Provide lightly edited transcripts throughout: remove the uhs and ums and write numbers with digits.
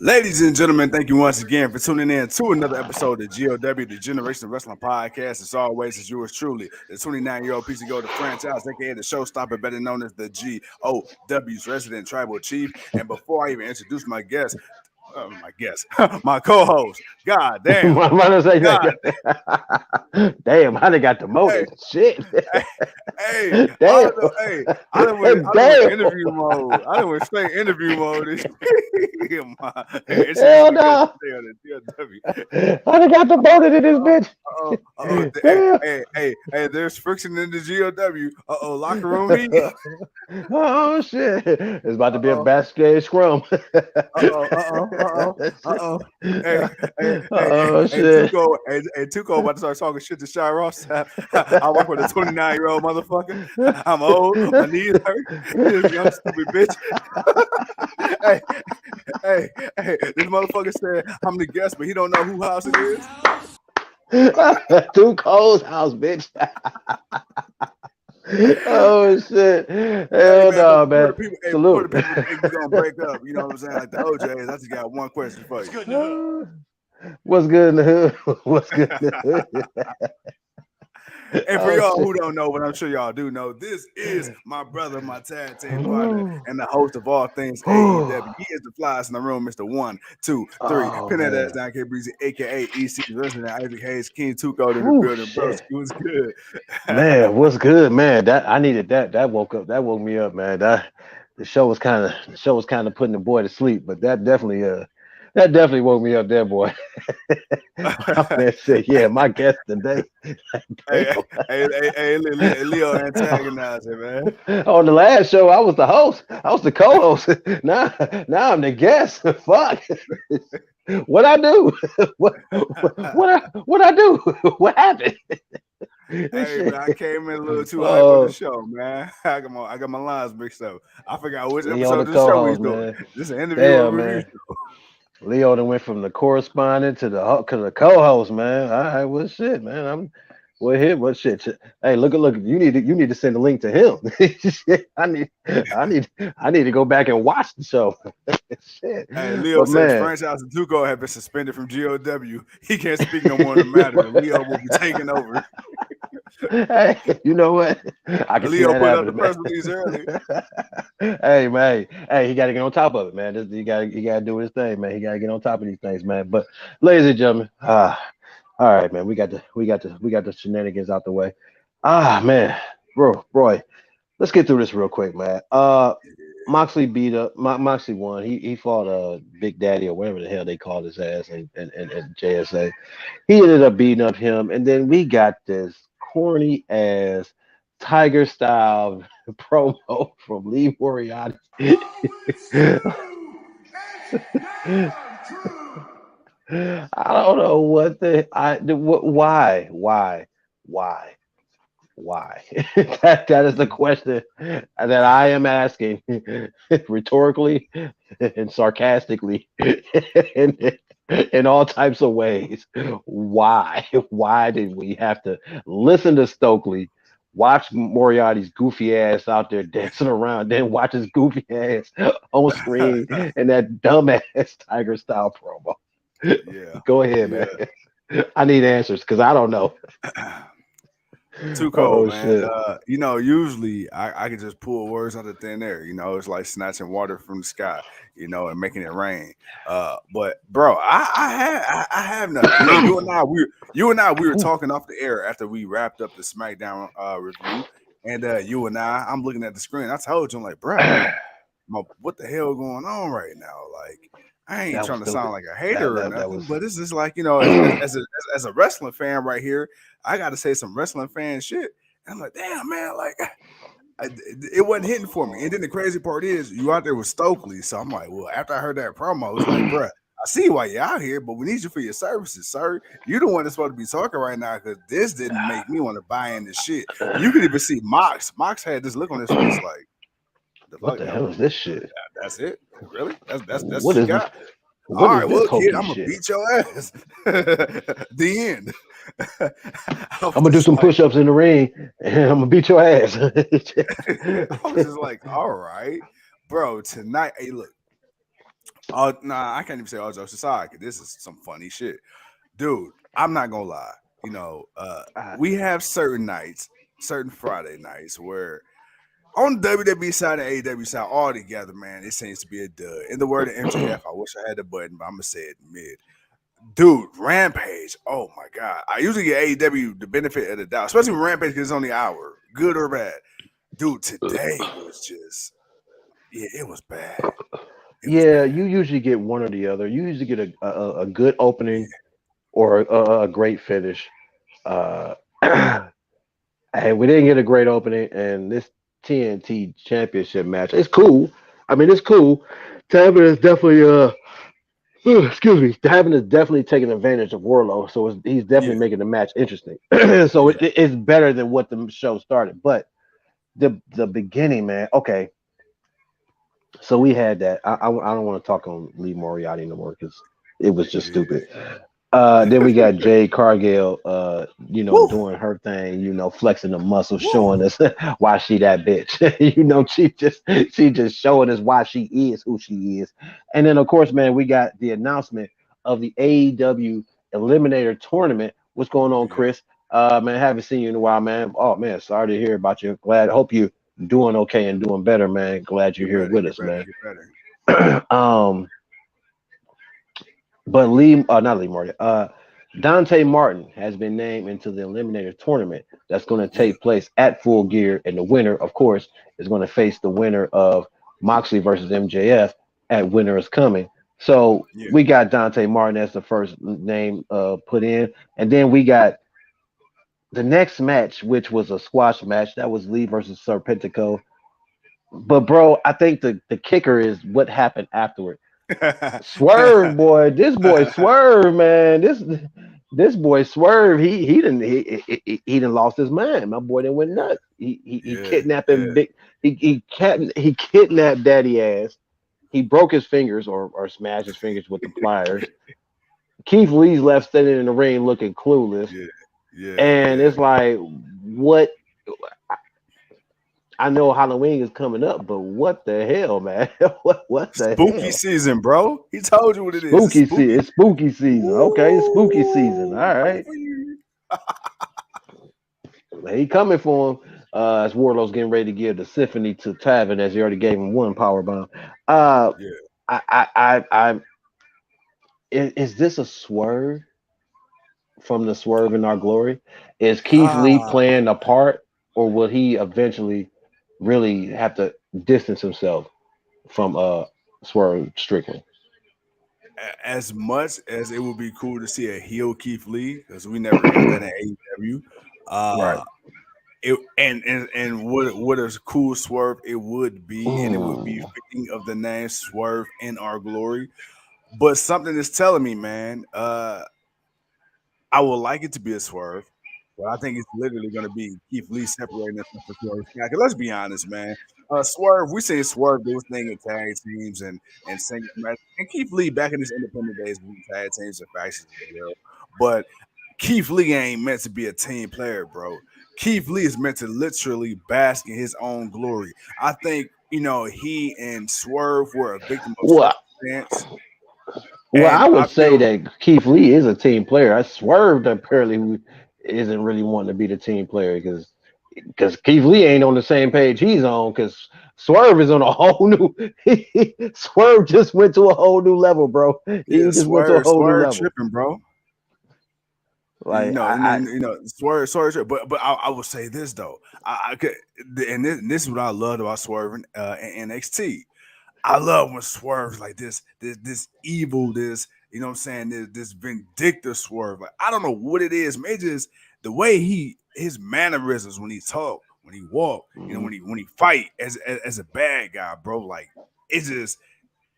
Ladies and gentlemen, thank you once again for tuning in to another episode of GOW, the Generation Wrestling Podcast. As always, it's yours truly, the 29-year-old piece of gold, the franchise, aka the showstopper, better known as the GOW's resident tribal chief. And before I even introduce my guest, my co-host, God damn. Damn, how they got demoted? Hey, Shit. Hey, Damn. I done went interview mode. I done went straight interview mode. Hell no. How they got demoted in this bitch? Hey, there's friction in the GOW. Locker room heat. Oh shit. It's about to be a backstage scrum. Hey, shit. Tuco about to start talking shit to Shy Ross. I work with a 29-year-old motherfucker. I'm old. My knees hurt. This young stupid bitch. hey, this motherfucker said I'm the guest, but he don't know who house it is. Tuco's house, bitch. Oh shit! Hell no, man. Salute. People think we're gonna break up. You know what I'm saying? Like the OJs. I just got one question for you. What's good in the hood? What's good in the hood? And for y'all who don't know, but I'm sure y'all do know, this is my brother, my tag team partner, and the host of all things AEW. He is the flies in the room, Mr. 1, 2, 3. Pin that ass down, K Breezy, aka EC Resident Isaac Hayes, King Tuco in the building, bro. It was good. Man, what's good, man? That I needed that. That woke me up, man. The show was kind of putting the boy to sleep, but that definitely woke me up there, boy. Man said, yeah, my guest today. hey, Leo antagonized it, man. On the last show, I was the host. I was the co-host. Now I'm the guest. Fuck. What I do? What I do? What happened? Hey, man, I came in a little too high for the show, man. I got my lines mixed up. I forgot which episode of the show he's doing. This is an interview review show. Leo done went from the correspondent to the co-host, man. All right, well, shit, man. What shit? Hey, look. You need to send a link to him. I need to go back and watch the show. Shit. Hey, Leo says franchise and Tuco have been suspended from GOW. He can't speak no more on the matter. Leo will be taking over. Hey, you know what? I can Leo see that put out the press release early. Hey, man. Hey, he got to get on top of it, man. He got to do his thing, man. He got to get on top of these things, man. But, ladies and gentlemen, all right, man. We got the shenanigans out the way. Man, Roy, let's get through this real quick, man. Moxley Moxley won. He fought Big Daddy or whatever the hell they called his ass and JSA. He ended up beating up him, and then we got this corny ass Tiger style promo from Lee Moriarty. I don't know why that is the question that I am asking rhetorically and sarcastically in all types of ways. Why did we have to listen to Stokely, watch Moriarty's goofy ass out there dancing around, then watch his goofy ass on screen and that dumbass Tiger style promo? Yeah, go ahead, man. I need answers because I don't know. Too cold, man. Usually I can just pull words out of thin air. It's like snatching water from the sky, and making it rain. But bro, I have nothing. You and I, we were talking off the air after we wrapped up the SmackDown review, and I'm looking at the screen. I told you, I'm like, bro, what the hell going on right now? Like, I ain't trying to sound like a hater or nothing, but it's just like, as a wrestling fan right here, I got to say some wrestling fan shit. And I'm like, damn, man, like, it wasn't hitting for me. And then the crazy part is, you out there with Stokely. So I'm like, well, after I heard that promo, it's like, bruh, I see why you're out here, but we need you for your services, sir. You the one that's supposed to be talking right now because this didn't make me want to buy in this shit. You could even see Mox. Mox had this look on his face like, what the hell is this shit? That's it? Really? That's what you got? All right, well, kid, I'm gonna beat your ass. The end. I'm gonna do some push-ups in the ring, and I'm gonna beat your ass. I was just like, all right, bro. Tonight, hey, look, Oh, nah, I can't even say all jokes aside, because this is some funny shit. Dude, I'm not gonna lie. Uh, We have certain nights, certain Friday nights where on the WWE side and AEW side, all together, man, it seems to be a dud. In the word of MJF, I wish I had the button, but I'm gonna say it mid. Dude, Rampage. Oh my god. I usually get AEW the benefit of the doubt, especially with Rampage because it's only an hour, good or bad. Dude, today was just it was bad. It was yeah, bad. you usually get one or the other. You usually get a good opening Yeah, or a great finish. Uh, and we didn't get a great opening, and this TNT Championship match, it's cool. I mean, it's cool. Tavern is definitely excuse me, Tavern is definitely taking advantage of Warlow, so he's yeah, definitely making the match interesting. So yeah. it's better than what the show started, but the beginning, man. Okay, so we had that. I don't want to talk on Lee Moriarty no more because it was just stupid. Then we got Jade Cargill, Woo, doing her thing, flexing the muscles, woo. showing us why she that bitch. She just showing us why she is who she is. And then of course, man, we got the announcement of the AEW Eliminator Tournament. What's going on, Yeah, Chris? Man, haven't seen you in a while, man. Oh man, sorry to hear about you. Glad, hope you doing okay and doing better, man. Glad you're get here better, with get us, better, man. get better. um, but not Lee Martin. Dante Martin has been named into the Eliminator tournament that's going to Yeah, take place at Full Gear, and the winner, of course, is going to face the winner of Moxley versus MJF at Winter is Coming. So yeah, we got Dante Martin as the first name put in, and then we got the next match, which was a squash match. That was Lee versus Serpentico. But bro, I think the kicker is what happened afterward. Swerve, boy, this boy Swerve, man, this boy Swerve, he didn't lost his mind. My boy didn't went nuts. He yeah, kidnapping yeah. big. He kidnapped daddy ass. He broke his fingers or smashed his fingers with the pliers. Keith Lee's left standing in the ring looking clueless, Yeah, yeah, and yeah. it's like, what? I know Halloween is coming up, but what the hell, man? What the Spooky hell? season, bro. He told you what it is. It's Spooky season. spooky. It's spooky season. Okay, it's spooky season. Woo! All Coming right. for you. He coming for him. As Wardlow's getting ready to give the symphony to Tavern as he already gave him one power bomb. Uh, Yeah. is this a swerve from the Swerve in Our Glory? Is Keith Lee Ah, playing a part, or will he eventually really have to distance himself from Swerve Strickland? as much as it would be cool to see a heel Keith Lee, because we never got that in AEW. Right. And what a cool swerve it would be, and it would be Mm. fitting of the name Swerve in Our Glory. But something is telling me, man, I would like it to be a swerve, but I think it's literally going to be Keith Lee separating himself from Swerve Scott. 'Cause let's be honest, man. Swerve, we seen Swerve do his thing in tag teams and singles matches, and Keith Lee back in his independent days with tag teams and factions as well. But Keith Lee ain't meant to be a team player, bro. Keith Lee is meant to literally bask in his own glory. I think he and Swerve were a victim of Well, circumstance, I and would I say feel that Keith Lee is a team player. I swerved apparently who isn't really wanting to be the team player because Keith Lee ain't on the same page he's on because Swerve is on a whole new. Swerve just went to a whole new level, bro. He yeah, just went to a whole new Swerve level. tripping, bro. Like I Swerve. But I will say this though, I could, and this is what I loved about Swerve in NXT. I love when Swerve's like this evil, this what I'm saying, this vindictive Swerve. Like I don't know what it is, maybe just the way his mannerisms when he talk, when he walk, Mhm. when he fight as a bad guy, bro. Like it's just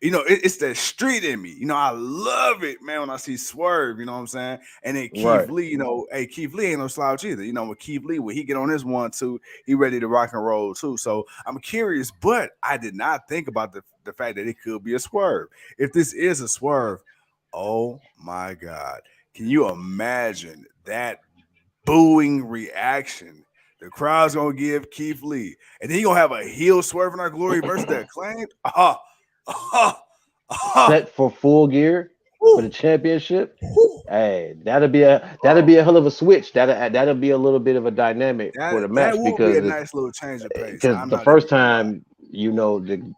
it's that street in me. I love it, man, when I see Swerve, you know what I'm saying? And then Keith Right. Lee, hey, Keith Lee ain't no slouch either. With Keith Lee, when he get on his 1-2, he ready to rock and roll too. So I'm curious, but I did not think about the fact that it could be a Swerve. If this is a Swerve, oh my God. Can you imagine that booing reaction the crowd's gonna give Keith Lee? And then you gonna have a heel Swerve in Our Glory versus the Acclaimed? set for full gear for the Whew, championship, whew. hey, that'll be a hell of a switch. That'll be a little bit of a dynamic for the That match will be a because nice little change of pace. because I'm the not even first gonna lie, time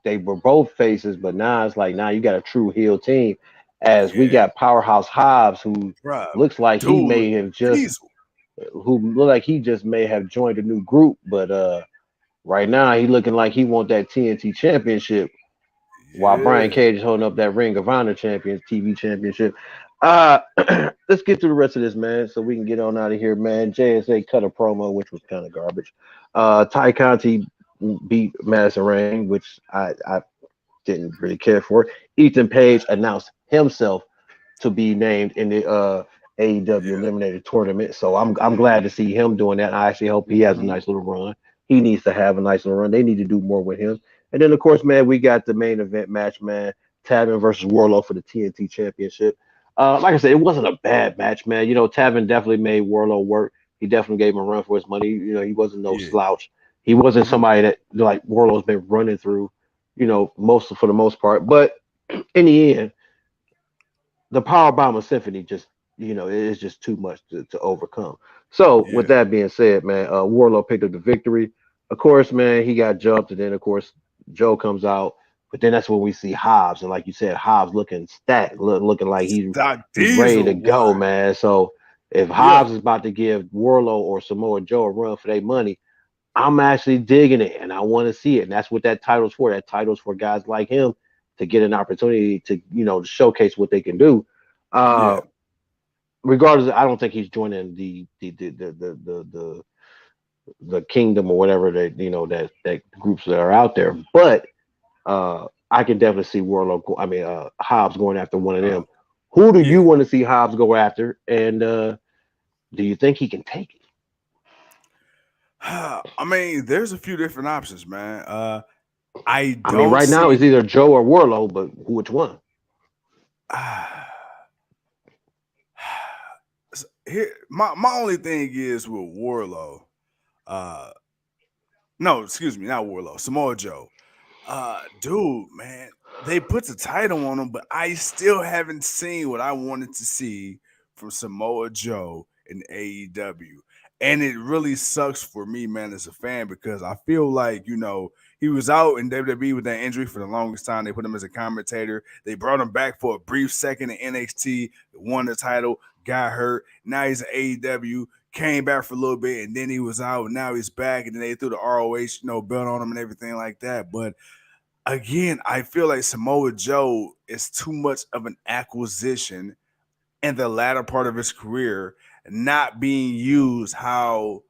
they were both faces, but now it's like now you got a true heel team. As we yeah, got Powerhouse Hobbs, who bruh. looks like he Dude, may have just diesel. who look like he just may have joined a new group, but right now he looking like he want that TNT championship while Brian Yeah, Cage is holding up that Ring of Honor champions TV championship. Uh let's get through the rest of this, man, so we can get on out of here, man. JSA cut a promo, which was kind of garbage. Ty Conti beat Madison Rain, which I didn't really care for. Ethan Page announced himself to be named in the AEW yeah. Eliminated Tournament. So I'm glad to see him doing that. I actually hope he has a Hmm. nice little run. He needs to have a nice little run. They need to do more with him. And then of course, man, we got the main event match, man. Tavin versus Warlow for the TNT Championship. Like I said, it wasn't a bad match, man. Tavin definitely made Warlow work. He definitely gave him a run for his money. He wasn't no Yeah. slouch. He wasn't Hmm. somebody that like Warlow's been running through, most for the most part. But in the end, the Power Bomber Symphony just, it is just too much to overcome. So with Yeah. that being said, man, Warlow picked up the victory. Of course, man, he got jumped, and then of course Joe comes out. But then that's when we see Hobbs, and like you said, Hobbs looking stacked, looking like Doc he's ready to Diesel, go, boy. man. So if Yeah. Hobbs is about to give Warlow or Samoa Joe a run for their money, I'm actually digging it, and I want to see it. And that's what that title's for. That title's for guys like him to get an opportunity to, to showcase what they can do. Yeah. Uh, Regardless, I don't think he's joining the kingdom or whatever that groups that are out there. But I can definitely see Hobbs going after one of Uh, them. Who do you yeah. want to see Hobbs go after? And do you think he can take it? I mean, there's a few different options, man. I I mean, don't right now it's see. either Joe or Warlow, but which one? Here, my only thing is with Warlow. Uh, no, excuse me, not Warlow. Samoa Joe. Dude, man, they put the title on him, but I still haven't seen what I wanted to see from Samoa Joe in AEW. And it really sucks for me, man, as a fan, because I feel like, he was out in WWE with that injury for the longest time. They put him as a commentator. They brought him back for a brief second in NXT, won the title, got hurt. Now he's in AEW, came back for a little bit, and then he was out. Now he's back, and then they threw the ROH, belt on him and everything like that. But again, I feel like Samoa Joe is too much of an acquisition in the latter part of his career, not being used how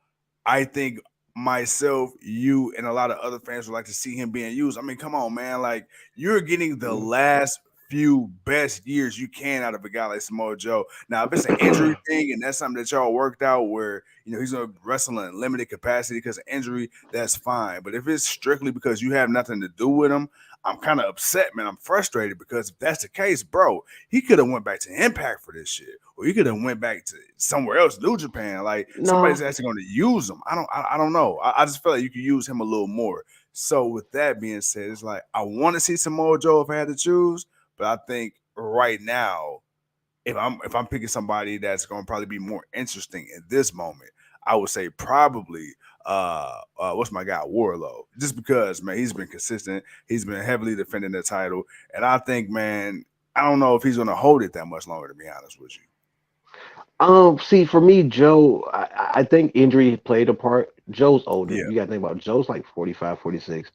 I think myself, you, and a lot of other fans would like to see him being used. I mean, come on, man. Like, you're getting the last few best years you can out of a guy like Samoa Joe. Now, if it's an injury thing and that's something that y'all worked out where, he's going to wrestle in limited capacity because of injury, that's fine. But if it's strictly because you have nothing to do with him, I'm kind of upset, man. I'm frustrated because if that's the case, bro, he could have went back to Impact for this shit, or he could have went back to somewhere else, New Japan. Like, somebody's No, actually going to use him. I don't know. I just feel like you could use him a little more. So with that being said, it's like I want to see Samoa Joe if I had to choose, but I think right now, if I'm picking somebody that's going to probably be more interesting in this moment, I would say probably what's my guy Warlow, just because, man, he's been consistent, he's been heavily defending the title, and I think, man, I don't know if he's going to hold it that much longer, to be honest with you. see, for me, Joe, I think injury played a part. Joe's older. Yeah, You got to think about Joe's like 45, 46.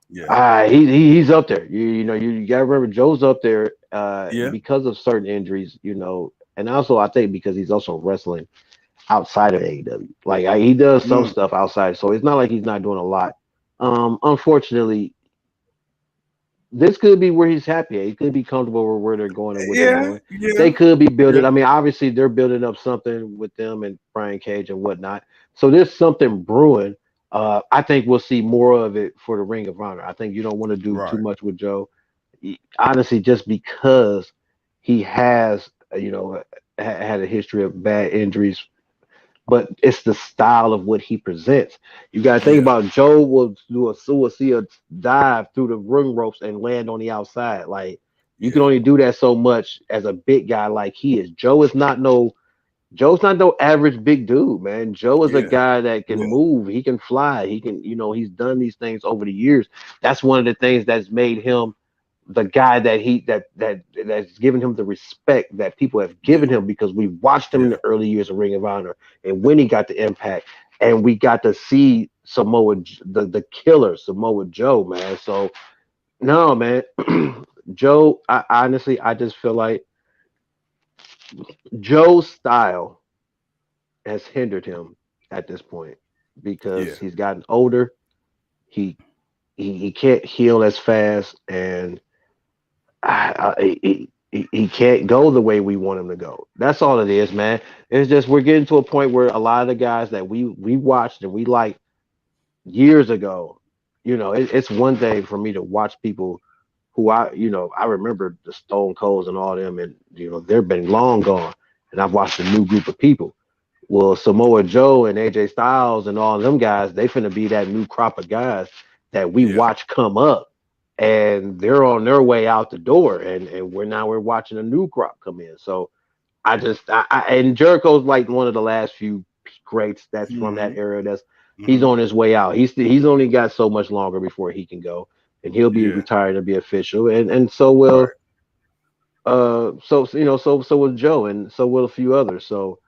yeah, He's up there. You got to remember Joe's up there yeah. because of certain injuries, and also I think because he's also wrestling outside of AEW. Like he does some Mm, stuff outside, so it's not like he's not doing a lot. Unfortunately, this could be where he's happy at. He could be comfortable with where they're going and what they're yeah, doing. yeah, They could be building. yeah. I mean, obviously they're building up something with them and Brian Cage and whatnot. So there's something brewing. I think we'll see more of it for the Ring of Honor. I think you don't want to do too Right. much with Joe, honestly, just because he has, had a history of bad injuries, but it's the style of what he presents. You got to think Yeah, about Joe will do a suicide dive through the ring ropes and land on the outside. Like You can only do that so much as a big guy like he is. Joe's not no average big dude, man. Joe is a Yeah. guy that can Yeah. move, he can fly, he can, he's done these things over the years. That's one of the things that's made him the guy that's given him the respect that people have Yeah. given him, because we watched him in Yeah. the early years of Ring of Honor and when he got the impact, and we got to see the killer Samoa Joe, man. So no, man. Joe, I honestly, I just feel like Joe's style has hindered him at this point because Yeah. he's gotten older. He he can't heal as fast, and he can't go the way we want him to go. That's all it is, man. It's just we're getting to a point where a lot of the guys that we watched and we liked years ago, it's one thing for me to watch people who I remember the Stone Colds and all them, and they've been long gone, and I've watched a new group of people. Well, Samoa Joe and AJ Styles and all them guys, they finna be that new crop of guys that we Yeah. watch come up, and they're on their way out the door, and we're watching a new crop come in. So and Jericho's like one of the last few greats that's from that Hmm. era. He's Hmm. on his way out. He's only got so much longer before he can go, and he'll be Yeah. retired to be official, and so will Right. so will Joe, and so will a few others. So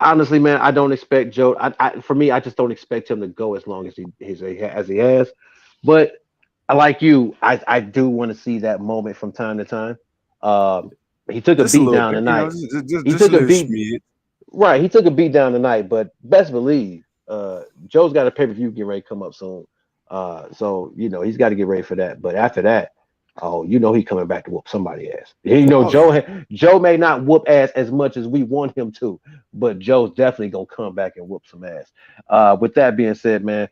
honestly, man, I don't expect Joe. For me, I just don't expect him to go as long as he has. But I like you. I do want to see that moment from time to time. Um, he took a Just a beat little down bit, tonight. He just a took a little beat. schmeed. Right, he took a beat down tonight, but best believe Joe's got a pay-per-view getting ready to come up soon. So he's got to get ready for that. But after that, oh, he coming back to whoop somebody ass. Oh yeah. Joe may not whoop ass as much as we want him to, but Joe's definitely gonna come back and whoop some ass. With that being said, man,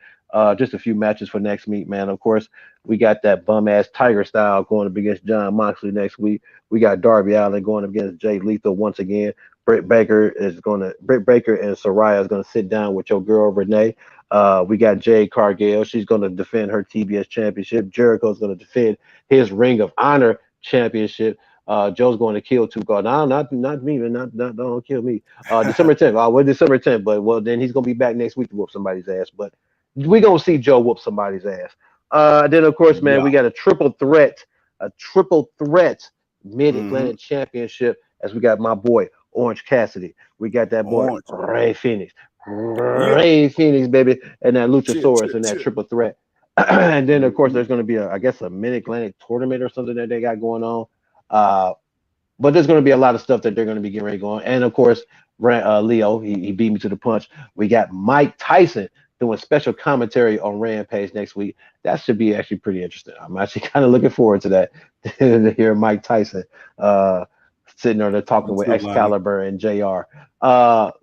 just a few matches for next week, man. Of course, we got that bum ass Tiger Style going up against John Moxley next week. We got Darby Allin going up against Jay Lethal once again. Britt Baker and Soraya is gonna sit down with your girl Renee. We got Jade Cargill. She's gonna defend her TBS championship. Jericho's gonna defend his Ring of Honor championship. Joe's going to kill Two Guard. No, not me, man. Not don't kill me. December 10th. Well, December 10th, but well, then he's gonna be back next week to whoop somebody's ass. But we gonna see Joe whoop somebody's ass. Then of course, man, Yeah. we got a triple threat Mid Hmm. Atlantic Championship as we got my boy Orange Cassidy. We got that boy Orange. Yeah. Ray Phoenix, baby, and that Chip. Luchasaurus Chip. and that Chip. triple threat. And then of course Hmm. there's going to be I guess a Mid Atlantic tournament or something that they got going on. Uh, but there's going to be a lot of stuff that they're going to be getting ready going. And of course, Leo, he beat me to the punch. We got Mike Tyson doing special commentary on Rampage next week. That should be actually pretty interesting. I'm actually kind of looking forward to that to hear Mike Tyson uh, sitting there talking Me with too, Lonnie. Excalibur and JR.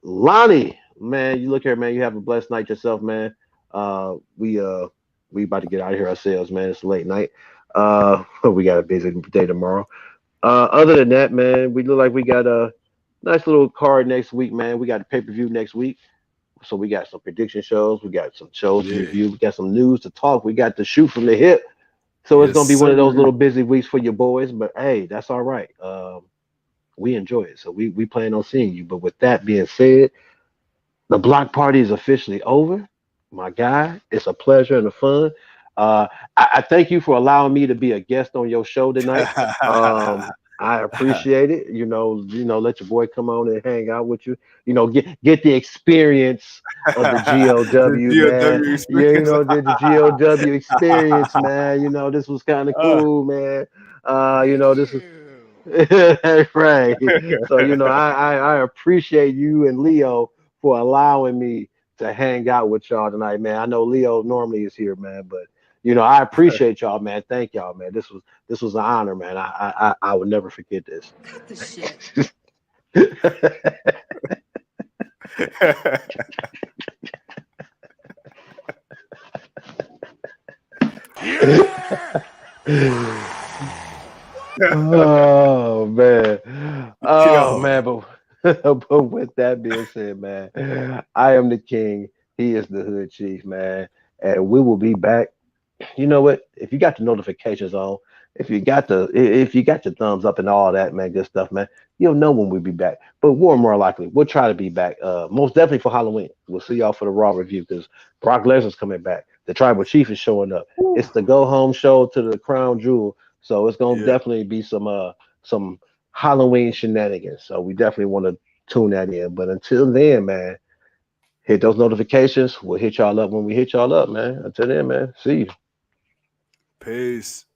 Lonnie, man, you look here, man. You have a blessed night yourself, man. We about to get out of here ourselves, man. It's late night. We got a busy day tomorrow. Other than that, man, we look like we got a nice little card next week, man. We got a pay-per-view next week. So we got some prediction shows, we got some shows to Yeah. review, we got some news to talk, we got the shoot from the hip. So it's Yes, gonna be one of those sir. little busy weeks for your boys, but hey, that's all right. We enjoy it. So we plan on seeing you. But with that being said, the block party is officially over. My guy, it's a pleasure and a fun. Uh, I thank you for allowing me to be a guest on your show tonight. I appreciate it. Let your boy come on and hang out with you. Get the experience of the The GOW, man. GOW Yeah, experience. the GOW experience, man. This was kind of uh, cool, man. This was Ew. right. So I appreciate you and Leo for allowing me to hang out with y'all tonight, man. I know Leo normally is here, man, but I appreciate y'all, man. Thank y'all, man. This was an honor, man. I would never forget this. Cut the shit. Yeah. Oh man. Oh Yo. man, but with that being said, man, I am the king. He is the hood chief, man. And we will be back. You know what? If you got the notifications on if you got your thumbs up and all that, man, good stuff, man. You'll know when we'll be back. But more likely, we'll try to be back. Most definitely for Halloween. We'll see y'all for the Raw review because Brock Lesnar's coming back. The Tribal Chief is showing up. Woo. It's the go home show to the Crown Jewel, so it's gonna Yeah. definitely be some Halloween shenanigans. So we definitely want to tune that in. But until then, man, hit those notifications. We'll hit y'all up when we hit y'all up, man. Until then, man, see you. Peace.